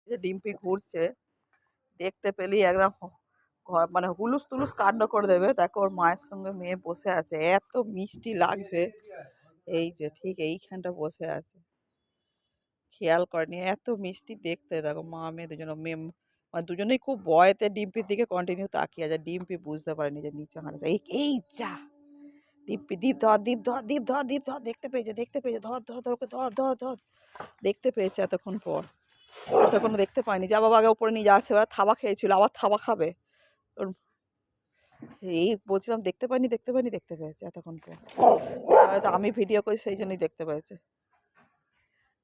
যে ডিম্পি ঘুরছে দেখতে পেলেই একদম মানে হুলুস তুলুস কাণ্ড করে দেবে। দেখো ওর মায়ের সঙ্গে মেয়ে বসে আছে, এত মিষ্টি লাগছে। এই যে ঠিক এইখানটা বসে আছে, খেয়াল করেনি, এত মিষ্টি দেখতে। দেখো মা মেয়ে দুজনে, মেয়ে মানে দুজনেই খুব ভয়েতে ডিম্পির দিকে কন্টিনিউ তাকিয়ে আছে। ডিম্পি বুঝতে পারেনি যে নিচে হাঁটছে। এই এই যা দিব্যি, দীপ ধর, দীপ ধর, দীপ ধর, দীপ ধর, দেখতে পেয়েছে, দেখতে পেয়েছে, ধর ধর ধর ওকে, ধর ধর ধর, দেখতে পেয়েছে এতক্ষণ পর। এতক্ষণ দেখতে পায়নি। যা বাবা আগে উপরে নিয়ে যাচ্ছে, ওরা থাবা খেয়েছিল, আবার থাবা খাবে। ওর এই বলছিলাম দেখতে পাইনি, দেখতে পাইনি, দেখতে পেয়েছে এতক্ষণ পর। হয়তো আমি ভিডিও করি সেই জন্যই দেখতে পেয়েছে।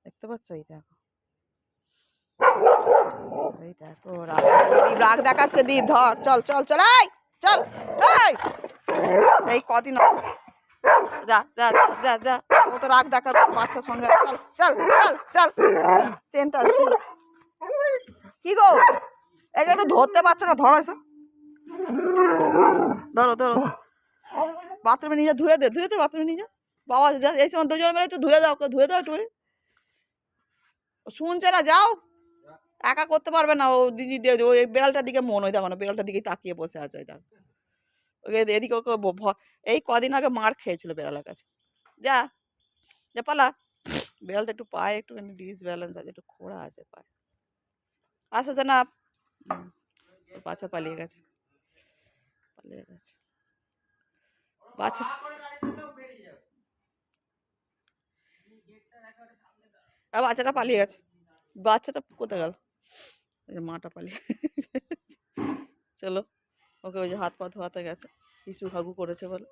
দেখতে পাচ্ছ? এই দেখো, এই দেখো রাগ, দীপ রাগ দেখাচ্ছে। দীপ ধর, চল চল চল, এই চল, এই এই কদিন যা যা যা যা, ও তো রাগ দেখাচ্ছে বাচ্চার সঙ্গে। চল চল চল চল, চেনটা কি গো, এই একটু ধরতে পারছো না, ধরো এসে, ধরো ধরো, বাথরুমে নিয়ে যা, ধুয়ে দে, ধুয়ে দে, বাথরুমে নিয়ে যা। বাবা যা, এই সময় দুজন মিলে একটু ধুয়ে দাও, ওকে ধুয়ে দাও একটু। শুনছে না, যাও, একা করতে পারবে না ও। দিদি ওই বেড়ালটার দিকে মন, ওই দেখো না, বেড়ালটার দিকে তাকিয়ে বসে আছে। ওই দেখো ওকে এদিকে, ওকে এই কদিন আগে মার খেয়েছিল বেড়ালের কাছে। যা যা পালা। বেড়ালটা একটু পায়ে একটুখানি ডিসব্যালেন্স আছে, একটু খোঁড়া আছে পায়ে। আসছে না, বাচ্চা পালিয়ে গেছে, পালিয়ে গেছে বাচ্চা। বাচ্চাটা পালিয়ে গেছে, বাচ্চাটা কোথায় গেল? ওই যে মাটা পালিয়ে গেছে। চলো, ওকে ওই যে হাত পা ধোয়াতে গেছে, কিছু হাগু করেছে বলে।